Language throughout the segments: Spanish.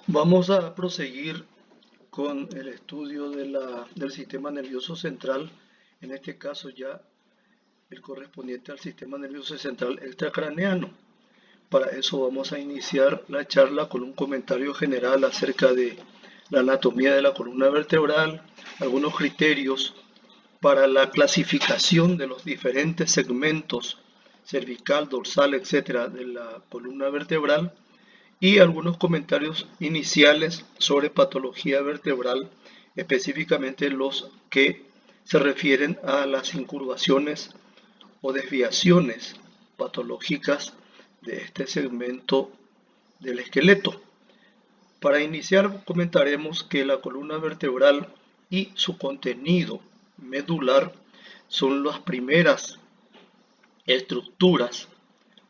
Vamos a proseguir con el estudio del sistema nervioso central, en este caso ya el correspondiente al sistema nervioso central extracraneano. Para eso vamos a iniciar la charla con un comentario general acerca de la anatomía de la columna vertebral, algunos criterios para la clasificación de los diferentes segmentos cervical, dorsal, etcétera, de la columna vertebral, y algunos comentarios iniciales sobre patología vertebral, específicamente los que se refieren a las incurvaciones o desviaciones patológicas de este segmento del esqueleto. Para iniciar comentaremos que la columna vertebral y su contenido medular son las primeras estructuras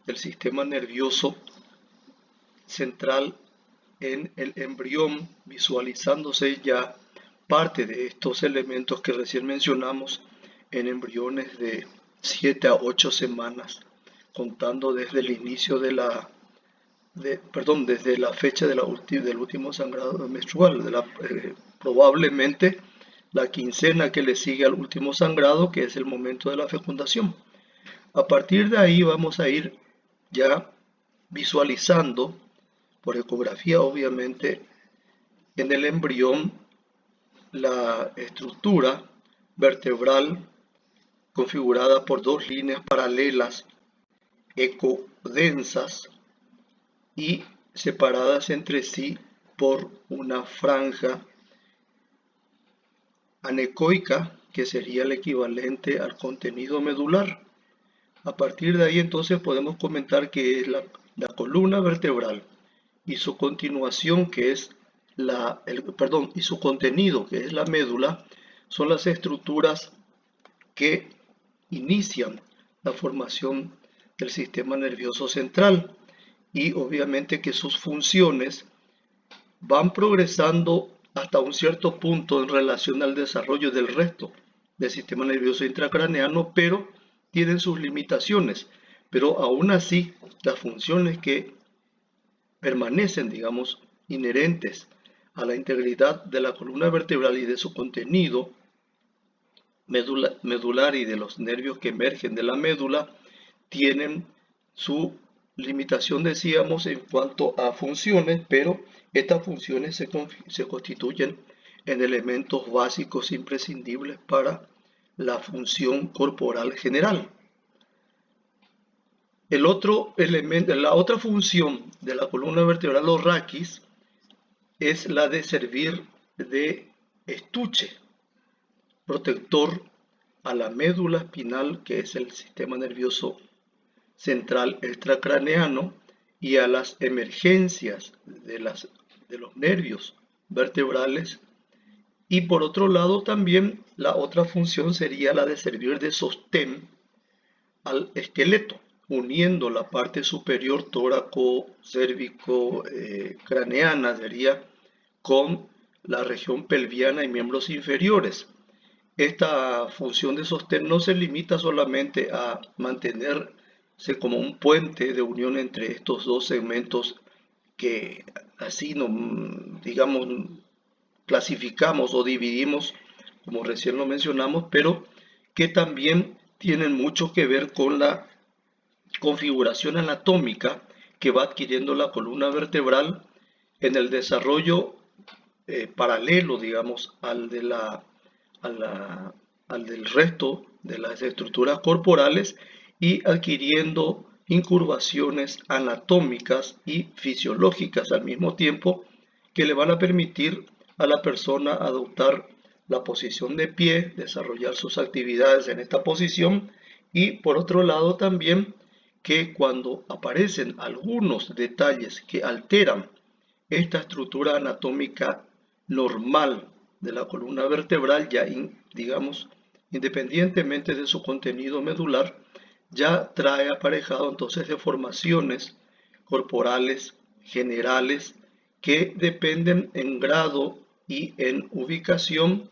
del sistema nervioso central en el embrión, visualizándose ya parte de estos elementos que recién mencionamos en embriones de 7 a 8 semanas, contando desde el inicio desde la fecha del último sangrado menstrual, probablemente la quincena que le sigue al último sangrado, que es el momento de la fecundación. A partir de ahí vamos a ir ya visualizando por ecografía, obviamente, en el embrión la estructura vertebral configurada por dos líneas paralelas ecodensas y separadas entre sí por una franja anecoica, que sería el equivalente al contenido medular. A partir de ahí entonces podemos comentar que es la columna vertebral y su continuación, que es y su contenido, que es la médula, son las estructuras que inician la formación del sistema nervioso central, y obviamente que sus funciones van progresando hasta un cierto punto en relación al desarrollo del resto del sistema nervioso intracraneano, pero tienen sus limitaciones. Pero aún así, las funciones que permanecen, digamos, inherentes a la integridad de la columna vertebral y de su contenido medular y de los nervios que emergen de la médula, tienen su limitación, decíamos, en cuanto a funciones, pero estas funciones se constituyen en elementos básicos imprescindibles para la función corporal general. El otro elemento, la otra función de la columna vertebral o raquis es la de servir de estuche protector a la médula espinal, que es el sistema nervioso central extracraneano, y a las emergencias de los nervios vertebrales. Y por otro lado también la otra función sería la de servir de sostén al esqueleto, uniendo la parte superior tóraco-cérvico-craneana, sería, con la región pelviana y miembros inferiores. Esta función de sostén no se limita solamente a mantenerse como un puente de unión entre estos dos segmentos que así, digamos, clasificamos o dividimos, como recién lo mencionamos, pero que también tienen mucho que ver con la configuración anatómica que va adquiriendo la columna vertebral en el desarrollo paralelo, digamos, al del resto de las estructuras corporales, y adquiriendo incurvaciones anatómicas y fisiológicas al mismo tiempo, que le van a permitir a la persona adoptar la posición de pie, desarrollar sus actividades en esta posición, y por otro lado también que cuando aparecen algunos detalles que alteran esta estructura anatómica normal de la columna vertebral, ya digamos, independientemente de su contenido medular, ya trae aparejado entonces deformaciones corporales generales que dependen en grado y en ubicación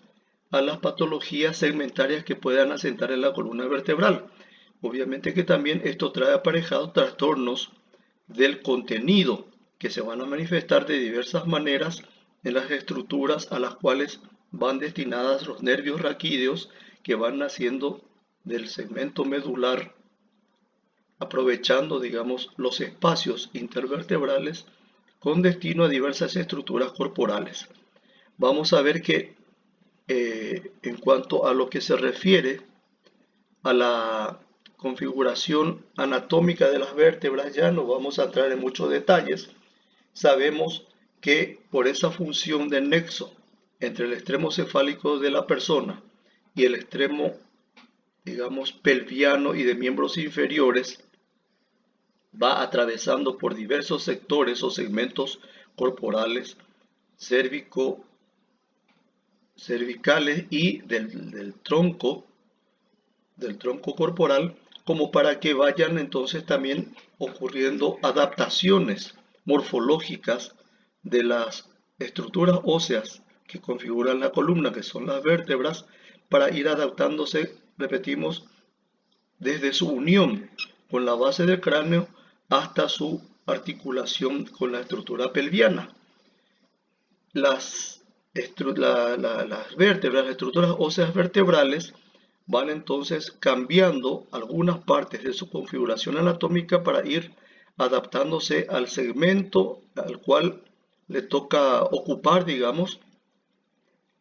a las patologías segmentarias que puedan asentar en la columna vertebral. Obviamente que también esto trae aparejado trastornos del contenido que se van a manifestar de diversas maneras en las estructuras a las cuales van destinadas los nervios raquídeos que van naciendo del segmento medular, aprovechando, digamos, los espacios intervertebrales con destino a diversas estructuras corporales. Vamos a ver que en cuanto a lo que se refiere a la configuración anatómica de las vértebras, ya no vamos a entrar en muchos detalles. Sabemos que por esa función de nexo entre el extremo cefálico de la persona y el extremo, digamos, pelviano y de miembros inferiores, va atravesando por diversos sectores o segmentos corporales, cervicales y del tronco corporal, como para que vayan entonces también ocurriendo adaptaciones morfológicas de las estructuras óseas que configuran la columna, que son las vértebras, para ir adaptándose, repetimos, desde su unión con la base del cráneo hasta su articulación con la estructura pelviana. Las vértebras, las estructuras óseas vertebrales, van entonces cambiando algunas partes de su configuración anatómica para ir adaptándose al segmento al cual le toca ocupar, digamos,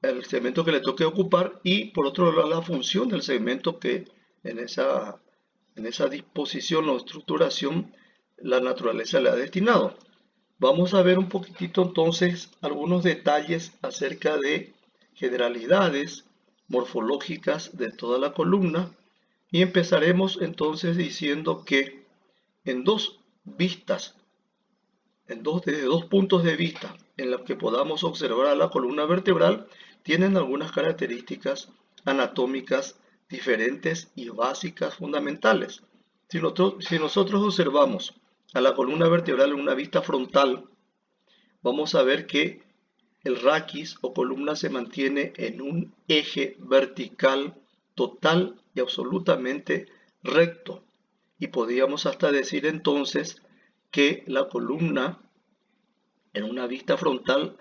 el segmento que le toque ocupar, y por otro lado la función del segmento que en esa disposición o estructuración la naturaleza le ha destinado. Vamos a ver un poquitito entonces algunos detalles acerca de generalidades morfológicas de toda la columna, y empezaremos entonces diciendo que en dos vistas, desde dos puntos de vista en los que podamos observar a la columna vertebral, tienen algunas características anatómicas diferentes y básicas fundamentales. Si nosotros observamos a la columna vertebral en una vista frontal, vamos a ver que el raquis o columna se mantiene en un eje vertical total y absolutamente recto. Y podríamos hasta decir entonces que la columna en una vista frontal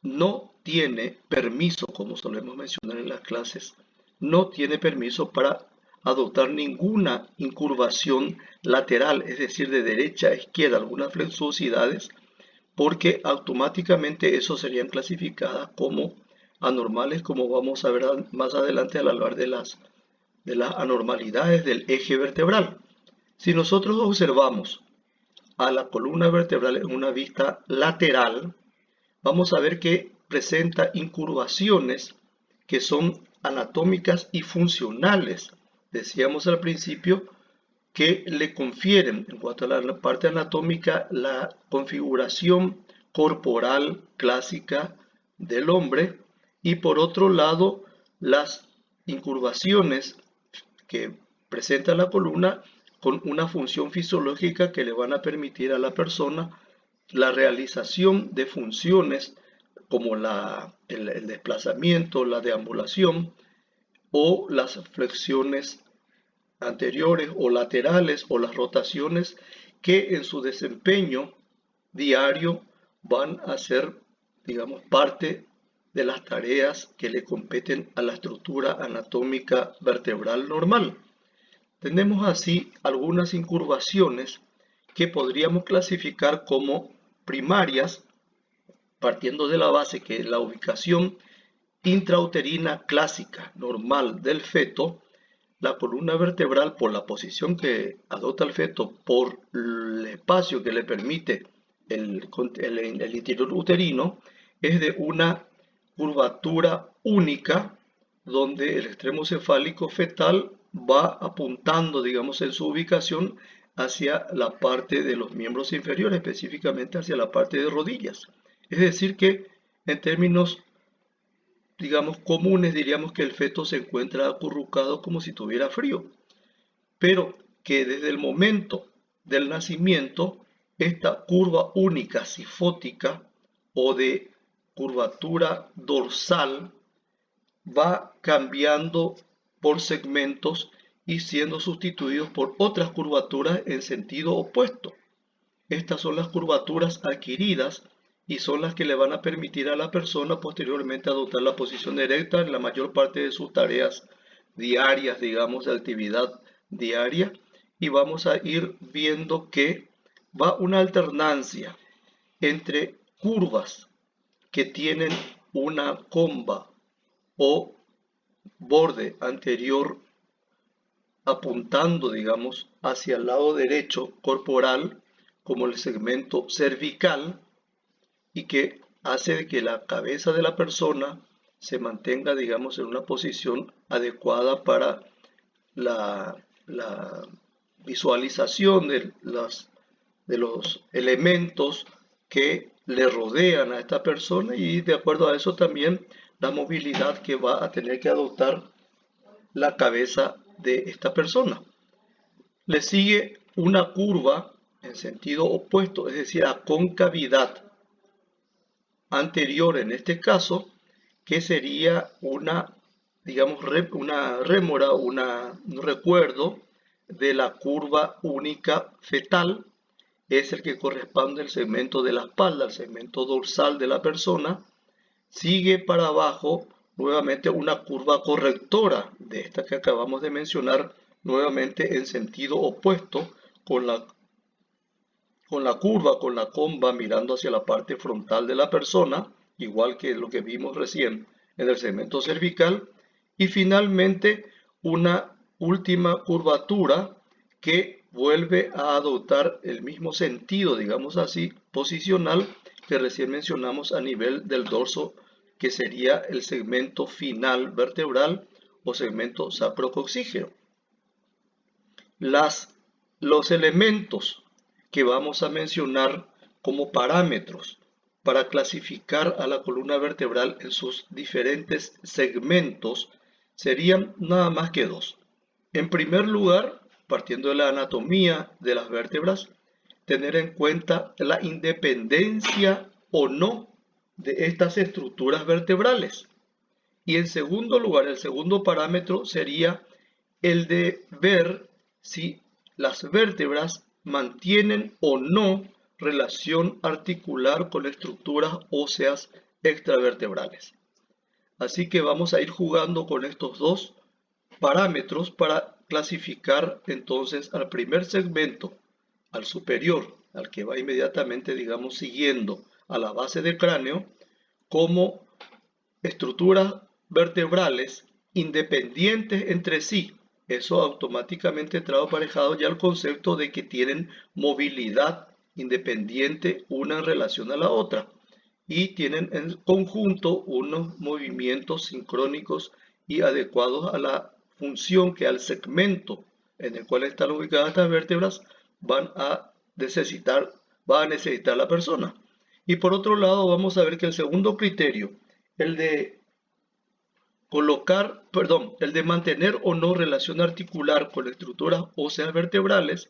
no tiene permiso, como solemos mencionar en las clases, no tiene permiso para adoptar ninguna incurvación lateral, es decir, de derecha a izquierda, algunas flexuosidades, porque automáticamente eso serían clasificadas como anormales, como vamos a ver más adelante al hablar de las anormalidades del eje vertebral. Si nosotros observamos a la columna vertebral en una vista lateral, vamos a ver que presenta incurvaciones que son anatómicas y funcionales. Decíamos al principio que le confieren, en cuanto a la parte anatómica, la configuración corporal clásica del hombre, y por otro lado, las incurvaciones que presenta la columna con una función fisiológica que le van a permitir a la persona la realización de funciones como el desplazamiento, la deambulación o las flexiones anteriores o laterales o las rotaciones, que en su desempeño diario van a ser, digamos, parte de las tareas que le competen a la estructura anatómica vertebral normal. Tenemos así algunas incurvaciones que podríamos clasificar como primarias, partiendo de la base que la ubicación intrauterina clásica normal del feto. La columna vertebral, por la posición que adopta el feto, por el espacio que le permite el interior uterino, es de una curvatura única, donde el extremo cefálico fetal va apuntando, digamos, en su ubicación hacia la parte de los miembros inferiores, específicamente hacia la parte de rodillas. Es decir que en términos, digamos, comunes, diríamos que el feto se encuentra acurrucado como si tuviera frío, pero que desde el momento del nacimiento, esta curva única cifótica o de curvatura dorsal va cambiando por segmentos y siendo sustituidos por otras curvaturas en sentido opuesto. Estas son las curvaturas adquiridas y son las que le van a permitir a la persona posteriormente adoptar la posición erecta en la mayor parte de sus tareas diarias, digamos, de actividad diaria. Y vamos a ir viendo que va una alternancia entre curvas que tienen una comba o borde anterior apuntando, digamos, hacia el lado derecho corporal, como el segmento cervical, y que hace que la cabeza de la persona se mantenga, digamos, en una posición adecuada para la visualización de los elementos que le rodean a esta persona, y de acuerdo a eso también la movilidad que va a tener que adoptar la cabeza de esta persona. Le sigue una curva en sentido opuesto, es decir, a concavidad anterior en este caso, que sería una, digamos, una rémora, un recuerdo de la curva única fetal. Es el que corresponde al segmento de la espalda, al segmento dorsal de la persona. Sigue para abajo nuevamente una curva correctora de esta que acabamos de mencionar, nuevamente en sentido opuesto, con la curva, con la comba mirando hacia la parte frontal de la persona, igual que lo que vimos recién en el segmento cervical. Y finalmente una última curvatura que vuelve a adoptar el mismo sentido, digamos así, posicional, que recién mencionamos a nivel del dorso, que sería el segmento final vertebral o segmento sacrocoxígeo. Los elementos que vamos a mencionar como parámetros para clasificar a la columna vertebral en sus diferentes segmentos serían nada más que dos. En primer lugar, partiendo de la anatomía de las vértebras, tener en cuenta la independencia o no de estas estructuras vertebrales. Y en segundo lugar, el segundo parámetro sería el de ver si las vértebras mantienen o no relación articular con estructuras óseas extravertebrales. Así que vamos a ir jugando con estos dos parámetros para clasificar entonces al primer segmento, al superior, al que va inmediatamente, digamos, siguiendo a la base del cráneo, como estructuras vertebrales independientes entre sí. Eso automáticamente trae aparejado ya el concepto de que tienen movilidad independiente una en relación a la otra y tienen en conjunto unos movimientos sincrónicos y adecuados a la función que al segmento en el cual están ubicadas estas vértebras va a necesitar la persona. Y por otro lado vamos a ver que el segundo criterio, el de el de mantener o no relación articular con estructuras óseas vertebrales,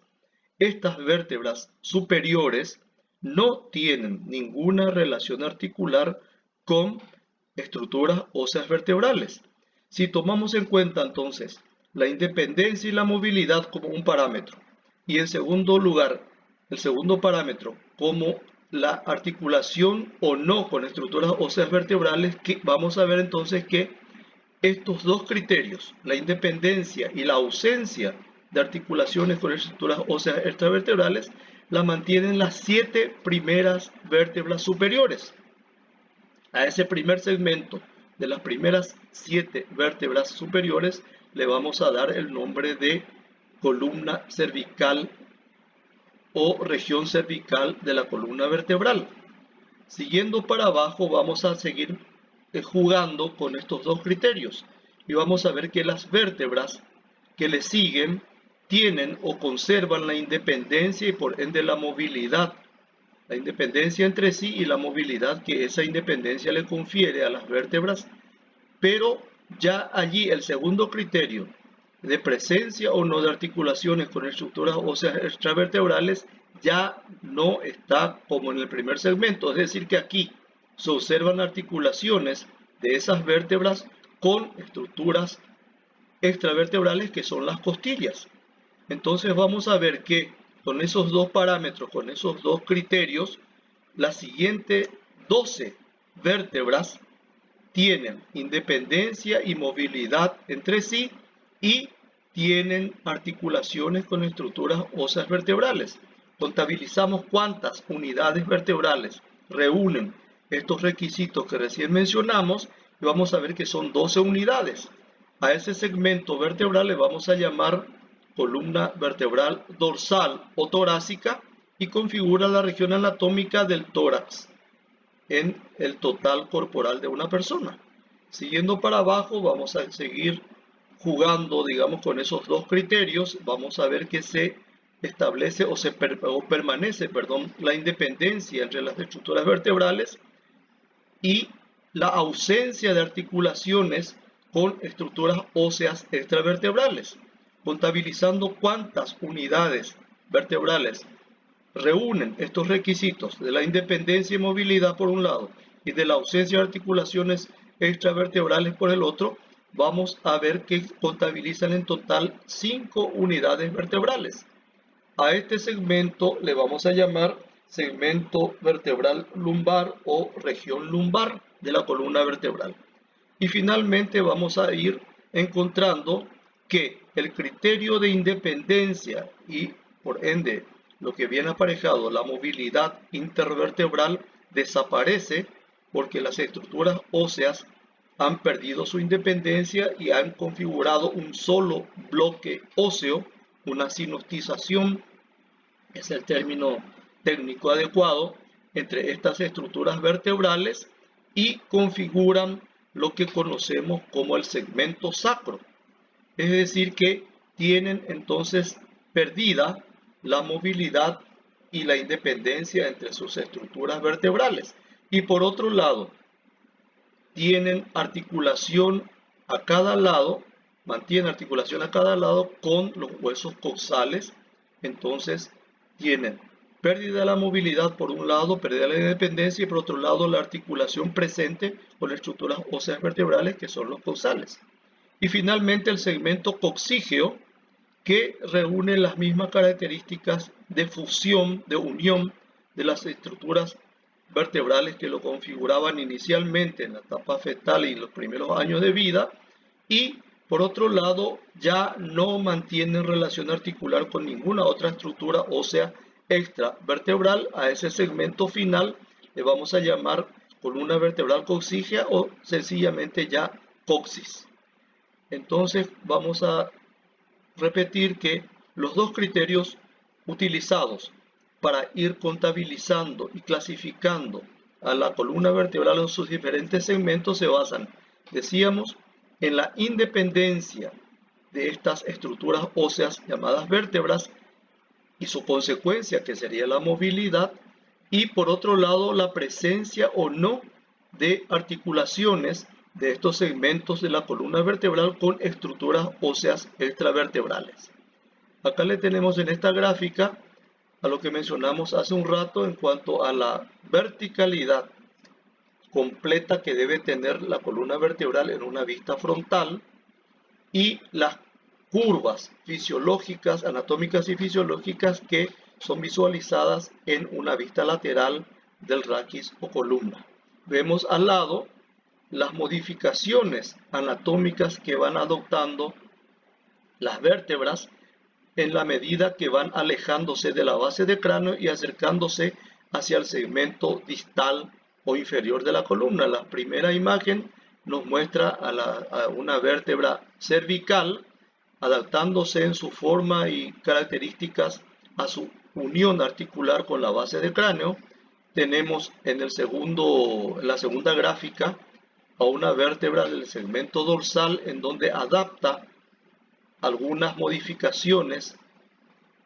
estas vértebras superiores no tienen ninguna relación articular con estructuras óseas vertebrales. Si tomamos en cuenta entonces la independencia y la movilidad como un parámetro, y en segundo lugar, el segundo parámetro como la articulación o no con estructuras óseas vertebrales, vamos a ver entonces que estos dos criterios, la independencia y la ausencia de articulaciones con estructuras óseas extravertebrales, la mantienen las 7 primeras vértebras superiores. A ese primer segmento de las primeras 7 vértebras superiores le vamos a dar el nombre de columna cervical o región cervical de la columna vertebral. Siguiendo para abajo vamos a seguir jugando con estos dos criterios y vamos a ver que las vértebras que le siguen tienen o conservan la independencia y por ende la movilidad, la independencia entre sí y la movilidad que esa independencia le confiere a las vértebras, pero ya allí el segundo criterio de presencia o no de articulaciones con estructuras óseas extravertebrales ya no está como en el primer segmento, es decir que aquí se observan articulaciones de esas vértebras con estructuras extravertebrales que son las costillas. Entonces vamos a ver que con esos dos parámetros, con esos dos criterios, las siguientes 12 vértebras tienen independencia y movilidad entre sí y tienen articulaciones con estructuras óseas vertebrales. Contabilizamos cuántas unidades vertebrales reúnen estos requisitos que recién mencionamos y vamos a ver que son 12 unidades. A ese segmento vertebral le vamos a llamar columna vertebral dorsal o torácica y configura la región anatómica del tórax en el total corporal de una persona. Siguiendo para abajo, vamos a seguir jugando, digamos, con esos dos criterios. Vamos a ver que se establece o permanece, la independencia entre las estructuras vertebrales y la ausencia de articulaciones con estructuras óseas extravertebrales. Contabilizando cuántas unidades vertebrales reúnen estos requisitos de la independencia y movilidad por un lado y de la ausencia de articulaciones extravertebrales por el otro, vamos a ver que contabilizan en total 5 unidades vertebrales. A este segmento le vamos a llamar segmento vertebral lumbar o región lumbar de la columna vertebral. Y finalmente vamos a ir encontrando que el criterio de independencia y por ende lo que viene aparejado, la movilidad intervertebral, desaparece porque las estructuras óseas han perdido su independencia y han configurado un solo bloque óseo, una sinostización, es el término técnico adecuado, entre estas estructuras vertebrales y configuran lo que conocemos como el segmento sacro. Es decir, que tienen entonces perdida la movilidad y la independencia entre sus estructuras vertebrales. Y por otro lado, tienen articulación a cada lado, mantienen articulación a cada lado con los huesos coxales. Entonces tienen pérdida de la movilidad por un lado, pérdida de la independencia y por otro lado la articulación presente con las estructuras óseas vertebrales que son los coxales. Y finalmente el segmento coxígeo, que reúne las mismas características de fusión, de unión de las estructuras vertebrales que lo configuraban inicialmente en la etapa fetal y en los primeros años de vida, y por otro lado ya no mantienen relación articular con ninguna otra estructura ósea extravertebral. A ese segmento final le vamos a llamar columna vertebral coxígea o sencillamente ya coxis. Entonces vamos a repetir que los dos criterios utilizados para ir contabilizando y clasificando a la columna vertebral en sus diferentes segmentos se basan, decíamos, en la independencia de estas estructuras óseas llamadas vértebras y su consecuencia, que sería la movilidad, y por otro lado la presencia o no de articulaciones de estos segmentos de la columna vertebral con estructuras óseas extravertebrales. Acá le tenemos en esta gráfica a lo que mencionamos hace un rato en cuanto a la verticalidad completa que debe tener la columna vertebral en una vista frontal y las curvas fisiológicas, anatómicas y fisiológicas que son visualizadas en una vista lateral del raquis o columna. Vemos al lado las modificaciones anatómicas que van adoptando las vértebras en la medida que van alejándose de la base del cráneo y acercándose hacia el segmento distal o inferior de la columna. La primera imagen nos muestra a una vértebra cervical adaptándose en su forma y características a su unión articular con la base del cráneo. Tenemos en la segunda gráfica a una vértebra del segmento dorsal en donde adapta algunas modificaciones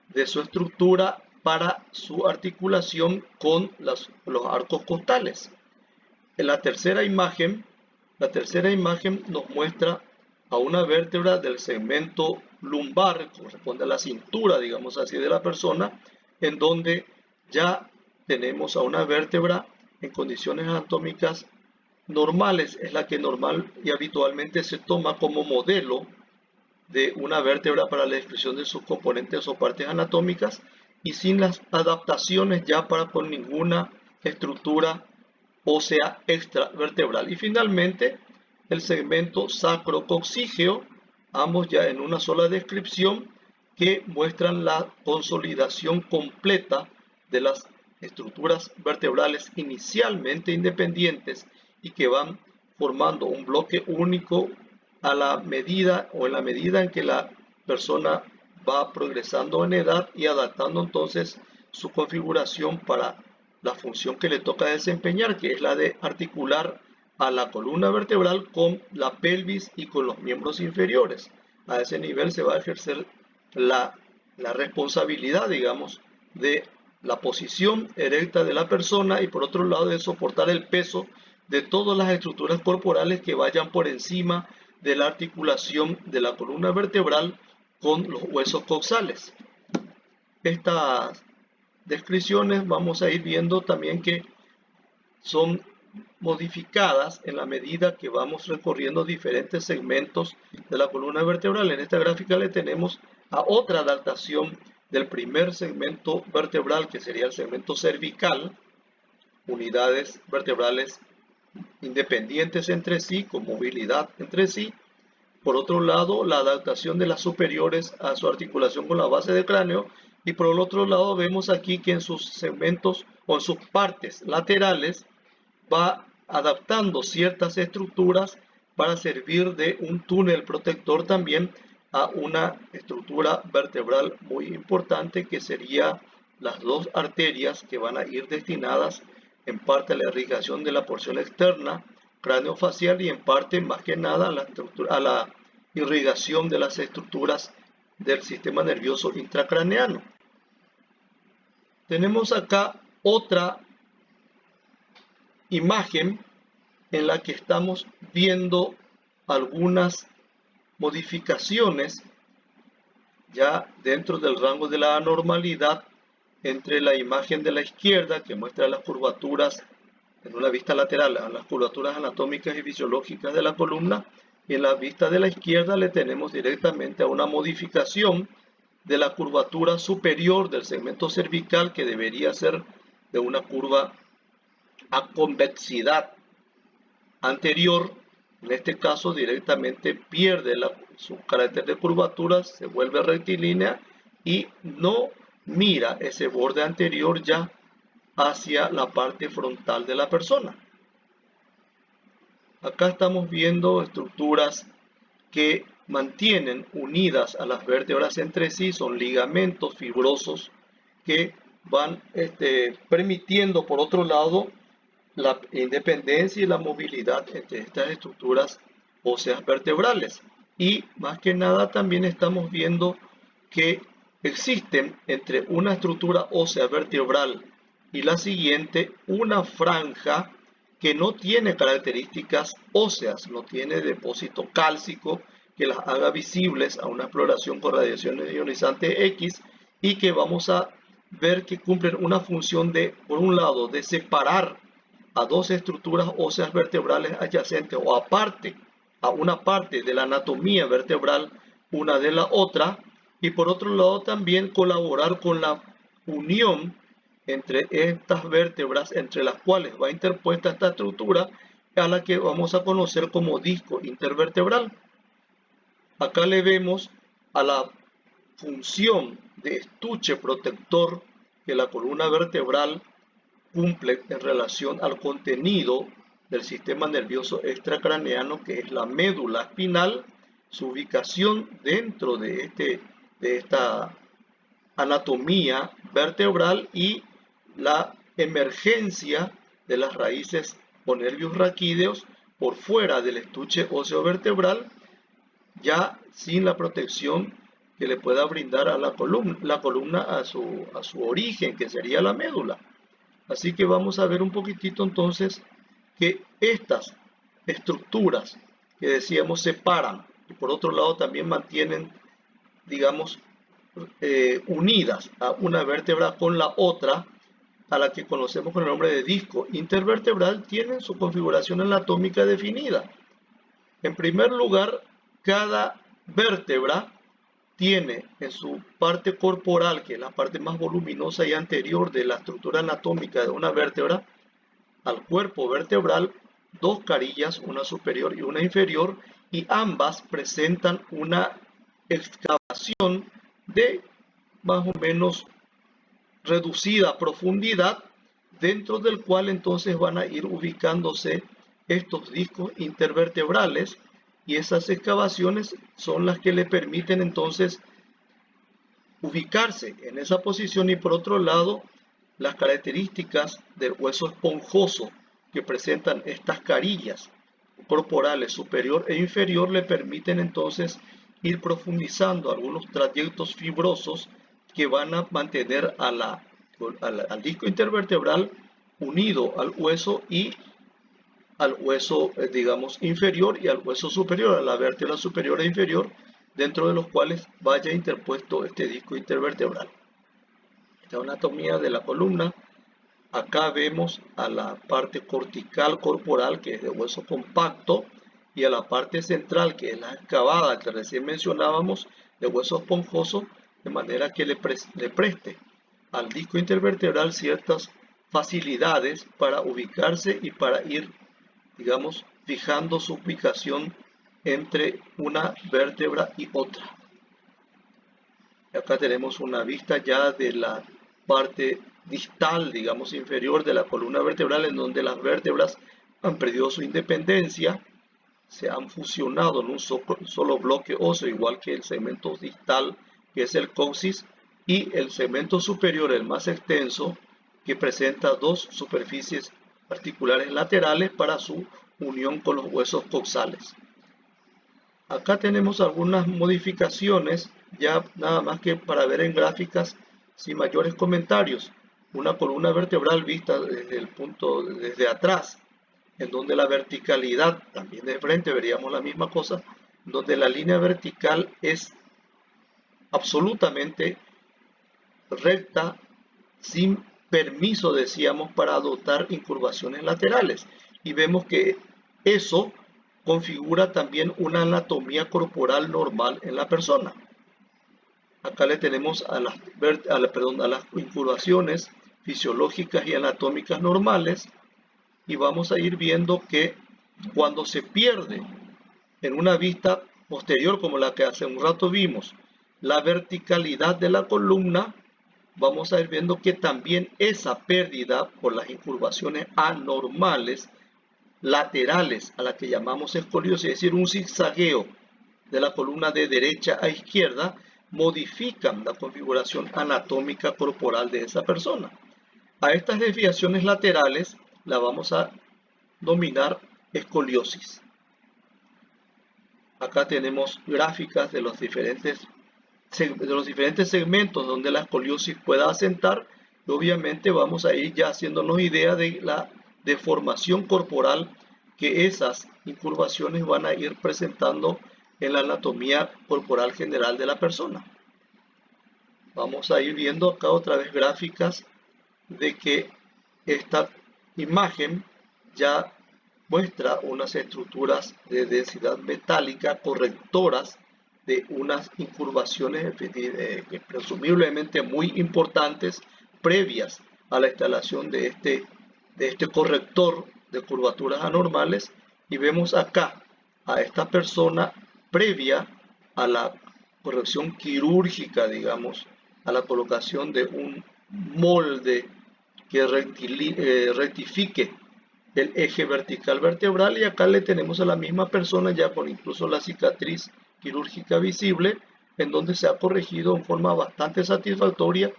de su estructura para su articulación con los arcos costales. En la tercera imagen nos muestra a una vértebra del segmento lumbar, que corresponde a la cintura, digamos así, de la persona, en donde ya tenemos a una vértebra en condiciones anatómicas normales, es la que normal y habitualmente se toma como modelo de una vértebra para la descripción de sus componentes o partes anatómicas, y sin las adaptaciones ya para con ninguna estructura ósea extravertebral. Y finalmente el segmento sacrococcígeo, ambos ya en una sola descripción, que muestran la consolidación completa de las estructuras vertebrales inicialmente independientes y que van formando un bloque único a la medida o en la medida en que la persona va progresando en edad y adaptando entonces su configuración para la función que le toca desempeñar, que es la de articular a la columna vertebral con la pelvis y con los miembros inferiores. A ese nivel se va a ejercer la responsabilidad, digamos, de la posición erecta de la persona y por otro lado de soportar el peso de todas las estructuras corporales que vayan por encima de la articulación de la columna vertebral con los huesos coxales. Estas descripciones vamos a ir viendo también que son modificadas en la medida que vamos recorriendo diferentes segmentos de la columna vertebral. En esta gráfica le tenemos a otra adaptación del primer segmento vertebral, que sería el segmento cervical, unidades vertebrales independientes entre sí, con movilidad entre sí. Por otro lado, la adaptación de las superiores a su articulación con la base del cráneo. Y por el otro lado vemos aquí que en sus segmentos o en sus partes laterales va adaptando ciertas estructuras para servir de un túnel protector también a una estructura vertebral muy importante, que sería las dos arterias que van a ir destinadas en parte a la irrigación de la porción externa craneofacial y en parte más que nada a la irrigación de las estructuras del sistema nervioso intracraneano. Tenemos acá otra imagen en la que estamos viendo algunas modificaciones ya dentro del rango de la anormalidad entre la imagen de la izquierda, que muestra las curvaturas en una vista lateral, a las curvaturas anatómicas y fisiológicas de la columna, y en la vista de la izquierda le tenemos directamente a una modificación de la curvatura superior del segmento cervical, que debería ser de una curva a convexidad anterior. En este caso directamente pierde su carácter de curvatura, se vuelve rectilínea y no mira ese borde anterior ya hacia la parte frontal de la persona. Acá estamos viendo estructuras que mantienen unidas a las vértebras entre sí, son ligamentos fibrosos que van permitiendo por otro lado la independencia y la movilidad entre estas estructuras óseas vertebrales. Y más que nada también estamos viendo que existen entre una estructura ósea vertebral y la siguiente una franja que no tiene características óseas, no tiene depósito cálcico que las haga visibles a una exploración con radiaciones ionizantes X, y que vamos a ver que cumplen una función de, por un lado, de separar a dos estructuras óseas vertebrales adyacentes o aparte, a una parte de la anatomía vertebral una de la otra, y por otro lado también colaborar con la unión entre estas vértebras, entre las cuales va interpuesta esta estructura, a la que vamos a conocer como disco intervertebral. Acá le vemos a la función de estuche protector que la columna vertebral cumple en relación al contenido del sistema nervioso extracraneano, que es la médula espinal, su ubicación dentro de esta anatomía vertebral y la emergencia de las raíces o nervios raquídeos por fuera del estuche óseo vertebral, ya sin la protección que le pueda brindar a la columna a su origen, que sería la médula. Así que vamos a ver un poquitito entonces que estas estructuras que decíamos separan y por otro lado también mantienen, digamos, unidas a una vértebra con la otra, a la que conocemos con el nombre de disco intervertebral, tienen su configuración anatómica definida. En primer lugar, cada vértebra tiene en su parte corporal, que es la parte más voluminosa y anterior de la estructura anatómica de una vértebra, al cuerpo vertebral, dos carillas, una superior y una inferior, y ambas presentan una excavación de más o menos reducida profundidad, dentro del cual entonces van a ir ubicándose estos discos intervertebrales, y esas excavaciones son las que le permiten entonces ubicarse en esa posición. Y por otro lado, las características del hueso esponjoso que presentan estas carillas corporales superior e inferior le permiten entonces ir profundizando algunos trayectos fibrosos que van a mantener al disco intervertebral unido al hueso, y al hueso, digamos, inferior, y al hueso superior, a la vértebra superior e inferior, dentro de los cuales vaya interpuesto este disco intervertebral. Esta anatomía de la columna. Acá vemos a la parte cortical corporal, que es de hueso compacto, y a la parte central, que es la excavada que recién mencionábamos, de hueso esponjoso, de manera que le preste al disco intervertebral ciertas facilidades para ubicarse y para ir, digamos, fijando su ubicación entre una vértebra y otra. Acá tenemos una vista ya de la parte distal, digamos, inferior de la columna vertebral, en donde las vértebras han perdido su independencia, se han fusionado en un solo bloque óseo, igual que el segmento distal, que es el coxis, y el segmento superior, el más extenso, que presenta dos superficies articulares laterales para su unión con los huesos coxales. Acá tenemos algunas modificaciones, ya nada más que para ver en gráficas sin mayores comentarios. Una columna vertebral vista desde atrás, en donde la verticalidad, también de frente veríamos la misma cosa, donde la línea vertical es absolutamente recta, sin permiso, decíamos, para adoptar incurvaciones laterales. Y vemos que eso configura también una anatomía corporal normal en la persona. Acá le tenemos a las incurvaciones fisiológicas y anatómicas normales, y vamos a ir viendo que cuando se pierde en una vista posterior, como la que hace un rato vimos, la verticalidad de la columna, vamos a ir viendo que también esa pérdida por las incurvaciones anormales laterales, a la que llamamos escoliosis, es decir, un zigzagueo de la columna de derecha a izquierda, modifican la configuración anatómica corporal de esa persona. A estas desviaciones laterales la vamos a denominar escoliosis. Acá tenemos gráficas de los diferentes segmentos donde la escoliosis pueda asentar, y obviamente vamos a ir ya haciéndonos idea de la deformación corporal que esas incurvaciones van a ir presentando en la anatomía corporal general de la persona. Vamos a ir viendo acá otra vez gráficas de que esta imagen ya muestra unas estructuras de densidad metálica correctoras de unas incurvaciones presumiblemente muy importantes previas a la instalación de este corrector de curvaturas anormales. Y vemos acá a esta persona previa a la corrección quirúrgica, digamos, a la colocación de un molde que rectifique el eje vertical vertebral, y acá le tenemos a la misma persona ya con incluso la cicatriz quirúrgica visible, en donde se ha corregido en forma bastante satisfactoria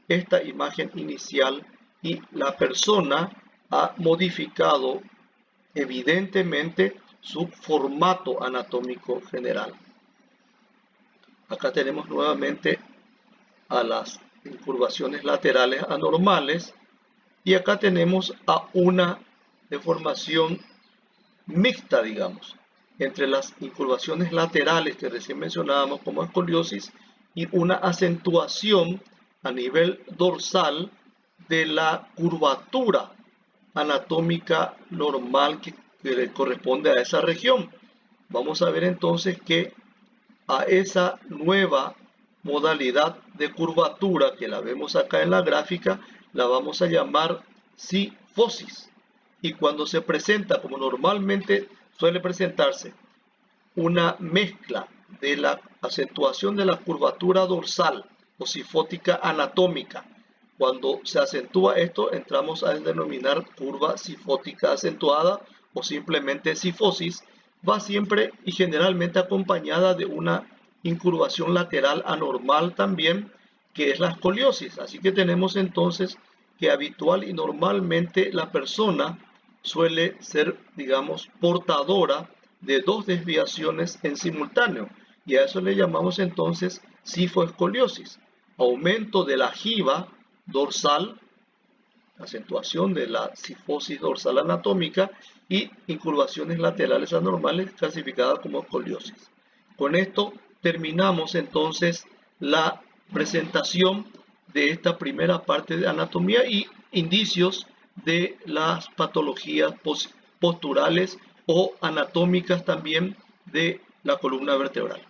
esta imagen inicial, y la persona ha modificado evidentemente su formato anatómico general. Acá tenemos nuevamente a las incurvaciones laterales anormales, y acá tenemos a una deformación mixta, digamos, entre las incurvaciones laterales que recién mencionábamos como escoliosis y una acentuación a nivel dorsal de la curvatura anatómica normal que le corresponde a esa región. Vamos a ver entonces que a esa nueva modalidad de curvatura que la vemos acá en la gráfica, la vamos a llamar cifosis. Y cuando se presenta, como normalmente suele presentarse, una mezcla de la acentuación de la curvatura dorsal o cifótica anatómica, cuando se acentúa esto, entramos a denominar curva cifótica acentuada o simplemente cifosis. Va siempre y generalmente acompañada de una incurvación lateral anormal también, que es la escoliosis. Así que tenemos entonces que habitual y normalmente la persona suele ser, digamos, portadora de dos desviaciones en simultáneo, y a eso le llamamos entonces cifoescoliosis, aumento de la giba dorsal, acentuación de la cifosis dorsal anatómica y incurvaciones laterales anormales clasificadas como escoliosis. Con esto terminamos entonces la presentación de esta primera parte de anatomía y indicios de las patologías posturales o anatómicas también de la columna vertebral.